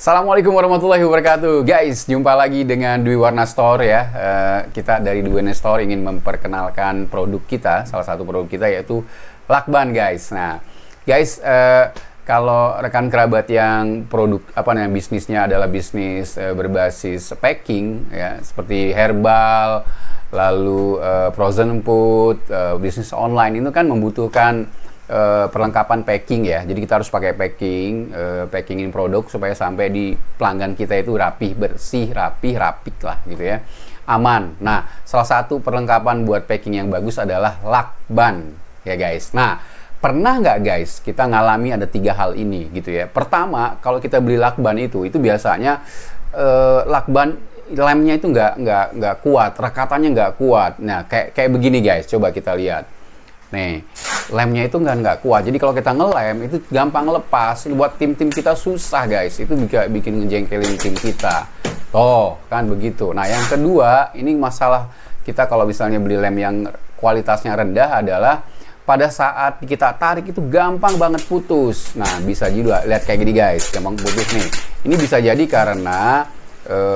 Assalamualaikum warahmatullahi wabarakatuh. Guys, jumpa lagi dengan Dwi Warna Store ya. Kita dari Dwi Warna Store ingin memperkenalkan produk kita, salah satu produk kita yaitu lakban guys. Nah, guys, kalau rekan kerabat yang produk bisnisnya adalah bisnis berbasis packing ya, seperti herbal, lalu frozen food, bisnis online itu kan membutuhkan perlengkapan packing ya. Jadi kita harus pakai packingin produk supaya sampai di pelanggan kita itu rapih, bersih, rapih lah gitu ya. Aman. Nah, salah satu perlengkapan buat packing yang bagus adalah lakban ya guys. Nah, pernah nggak guys kita ngalami ada 3 hal ini gitu ya. Pertama, kalau kita beli lakban itu biasanya lakban lemnya itu nggak kuat, rekatannya nggak kuat. Nah, kayak begini guys, coba kita lihat. Nih, lemnya itu nggak kuat. Jadi kalau kita ngelem itu gampang lepas. Buat tim-tim kita susah guys. Itu bisa bikin ngejengkelin tim kita. Oh, kan begitu. Nah, yang kedua, ini masalah kita kalau misalnya beli lem yang kualitasnya rendah adalah pada saat kita tarik itu gampang banget putus. Nah, bisa juga lihat kayak gini guys, gampang putus nih. Ini bisa jadi karena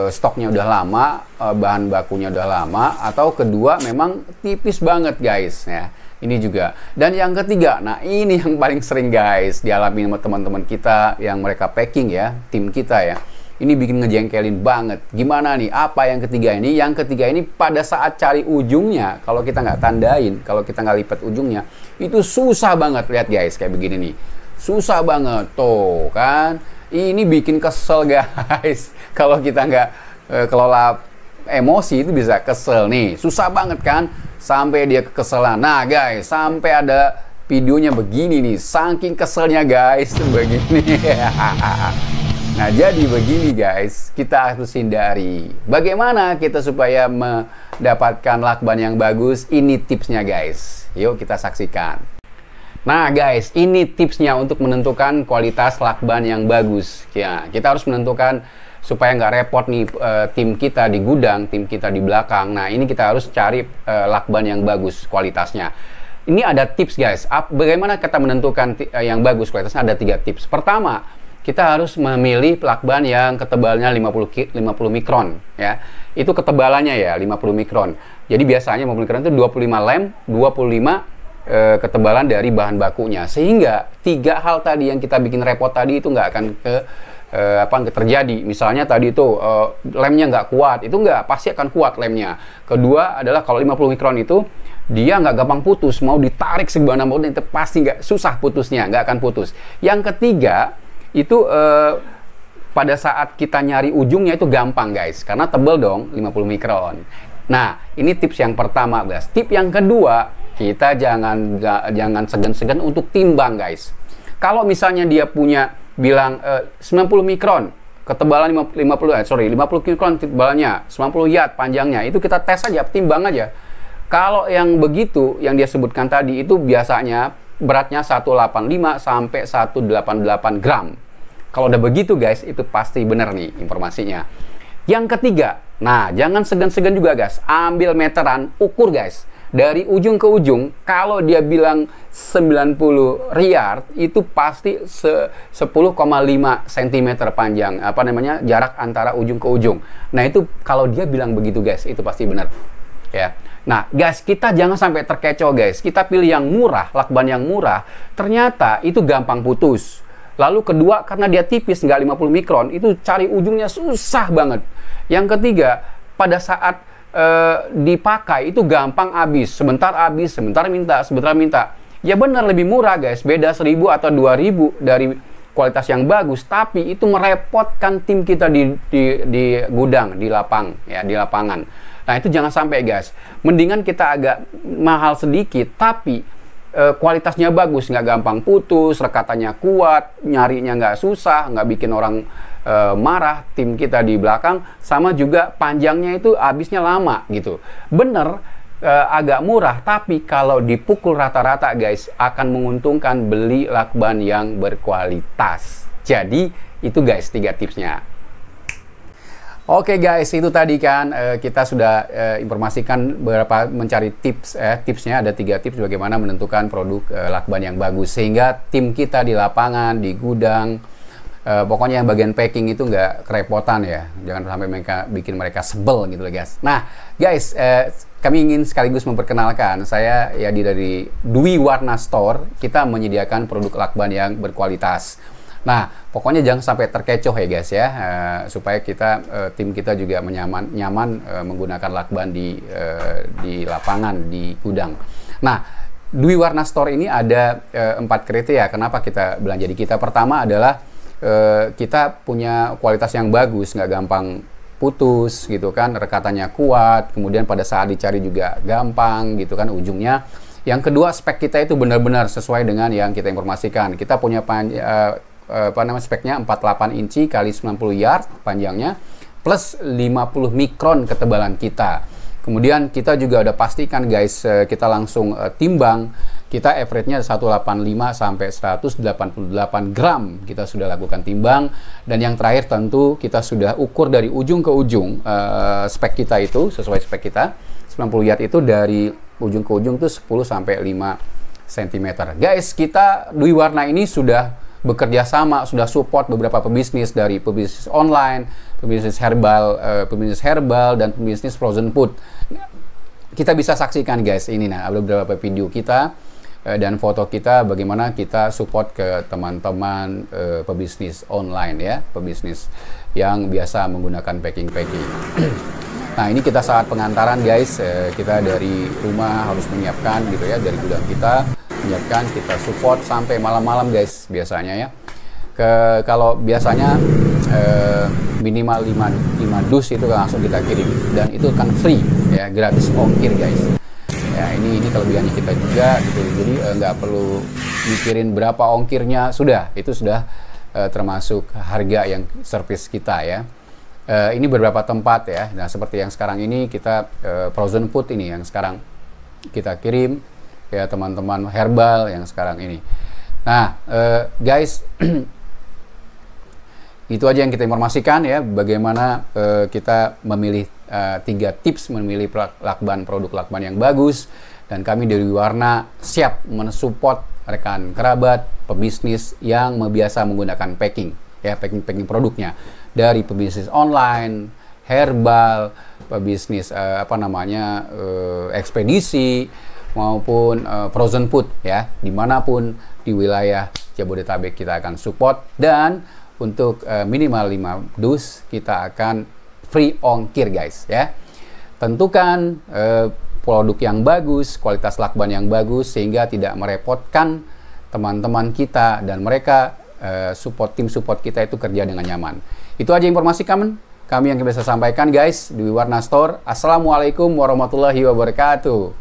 stoknya udah lama, bahan bakunya udah lama, atau kedua memang tipis banget guys ya. Ini juga. Dan yang ketiga, nah ini yang paling sering guys dialami sama teman-teman kita yang mereka packing ya, tim kita ya. Ini bikin ngejengkelin banget. Gimana nih? Apa yang ketiga ini? Yang ketiga ini pada saat cari ujungnya, kalau kita nggak tandain, kalau kita nggak lipat ujungnya, itu susah banget. Lihat guys, kayak begini nih. Susah banget. Tuh kan. Ini bikin kesel guys. Kalau kita nggak kelola emosi itu bisa kesel nih. Susah banget kan? Sampai dia kekesalan. Nah guys, sampai ada videonya begini nih. Saking keselnya guys, begini. Nah jadi begini guys, kita harus hindari. Bagaimana kita supaya mendapatkan lakban yang bagus? Ini tipsnya guys. Yuk kita saksikan. Nah guys, ini tipsnya untuk menentukan kualitas lakban yang bagus. Ya, kita harus menentukan supaya nggak repot nih tim kita di gudang, tim kita di belakang. Nah ini kita harus cari lakban yang bagus kualitasnya. Ini ada tips guys. Bagaimana kita menentukan yang bagus kualitasnya? Ada 3 tips. Pertama, kita harus memilih lakban yang ketebalnya 50 mikron ya. Itu ketebalannya ya 50 mikron. Jadi biasanya 50 mikron itu 25 lem, 25 ketebalan dari bahan bakunya. Sehingga 3 hal tadi yang kita bikin repot tadi itu nggak akan terjadi. Misalnya tadi itu lemnya nggak kuat, itu pasti akan kuat lemnya. Kedua adalah kalau 50 mikron itu dia nggak gampang putus, mau ditarik segimana pun itu pasti nggak, susah putusnya, nggak akan putus. Yang ketiga itu pada saat kita nyari ujungnya itu gampang guys, karena tebel dong 50 mikron. Nah ini tips yang pertama guys. Tip yang kedua, kita jangan segan-segan untuk timbang guys. Kalau misalnya dia punya bilang 90 mikron ketebalan 50 mikron ketebalannya, 90 yard panjangnya, itu kita tes aja, timbang aja. Kalau yang begitu yang dia sebutkan tadi itu biasanya beratnya 185 sampai 188 gram. Kalau udah begitu guys, itu pasti benar nih informasinya. Yang ketiga, nah jangan segan-segan juga guys, ambil meteran, ukur guys. Dari ujung ke ujung, kalau dia bilang 90 yard, itu pasti 10,5 cm panjang, jarak antara ujung ke ujung. Nah itu kalau dia bilang begitu guys, itu pasti benar ya. Nah guys, kita jangan sampai terkecoh guys. Kita pilih yang murah, lakban yang murah, ternyata itu gampang putus. Lalu kedua, karena dia tipis, nggak 50 mikron, itu cari ujungnya susah banget. Yang ketiga, pada saat dipakai itu gampang habis, sebentar minta. Ya benar lebih murah guys, beda 1.000 atau 2.000 dari kualitas yang bagus, tapi itu merepotkan tim kita di gudang, di lapangan. Nah itu jangan sampai guys. Mendingan kita agak mahal sedikit, tapi kualitasnya bagus, nggak gampang putus, rekatannya kuat, nyarinya nggak susah, nggak bikin orang marah tim kita di belakang, sama juga panjangnya itu habisnya lama gitu. Bener agak murah, tapi kalau dipukul rata-rata guys akan menguntungkan beli lakban yang berkualitas. Jadi itu guys 3 tipsnya. Oke guys, itu tadi kan kita sudah informasikan beberapa mencari tipsnya. Ada 3 tips bagaimana menentukan produk lakban yang bagus, sehingga tim kita di lapangan, di gudang, Pokoknya yang bagian packing itu nggak kerepotan ya, jangan sampai bikin mereka sebel gitu loh guys. Nah guys, kami ingin sekaligus memperkenalkan, saya ya dari Dwi Warna Store, kita menyediakan produk lakban yang berkualitas. Nah pokoknya jangan sampai terkecoh ya guys ya, supaya kita tim kita juga nyaman menggunakan lakban di lapangan, di gudang. Nah Dwi Warna Store ini ada 4 kriteria kenapa kita belanja di kita. Pertama adalah kita punya kualitas yang bagus, nggak gampang putus gitu kan, rekatannya kuat, kemudian pada saat dicari juga gampang gitu kan ujungnya. Yang kedua, spek kita itu benar-benar sesuai dengan yang kita informasikan. Kita punya speknya 48 inci kali 90 yard panjangnya plus 50 mikron ketebalan kita. Kemudian kita juga udah pastikan guys, kita langsung timbang, kita average-nya 185 sampai 188 gram kita sudah lakukan timbang. Dan yang terakhir tentu kita sudah ukur dari ujung ke ujung, spek kita itu sesuai spek kita 90 yard itu dari ujung ke ujung tuh 10 sampai 5 cm. Guys, kita Dwi Warna ini sudah bekerja sama, sudah support beberapa pebisnis, dari pebisnis online, pebisnis herbal, dan pebisnis frozen food. Kita bisa saksikan guys, ini nah ada beberapa video kita dan foto kita bagaimana kita support ke teman-teman pebisnis online ya, pebisnis yang biasa menggunakan packing. Nah ini kita saat pengantaran guys, kita dari rumah harus menyiapkan gitu ya, dari gudang kita menyiapkan, kita support sampai malam-malam guys biasanya ya. Kalau biasanya minimal 5 dus itu langsung kita kirim, dan itu kan free ya, gratis ongkir guys ya. Ini kelebihannya kita juga gitu, jadi nggak perlu mikirin berapa ongkirnya, itu sudah termasuk harga yang servis kita ya. Ini beberapa tempat ya. Nah seperti yang sekarang ini kita frozen food ini yang sekarang kita kirim ya, teman-teman herbal yang sekarang ini. Nah guys, itu aja yang kita informasikan ya, bagaimana kita memilih 3 tips memilih produk lakban yang bagus. Dan kami dari Warna siap mensupport rekan kerabat pebisnis yang biasa menggunakan packing ya, packing produknya, dari pebisnis online, herbal, pebisnis ekspedisi maupun frozen food ya, dimanapun di wilayah Jabodetabek kita akan support. Dan untuk minimal 5 dus kita akan free ongkir guys ya. Tentukan produk yang bagus, kualitas lakban yang bagus, sehingga tidak merepotkan teman-teman kita, dan mereka tim support kita itu kerja dengan nyaman. Itu aja informasi kami yang bisa sampaikan guys di Warna Store. Assalamualaikum warahmatullahi wabarakatuh.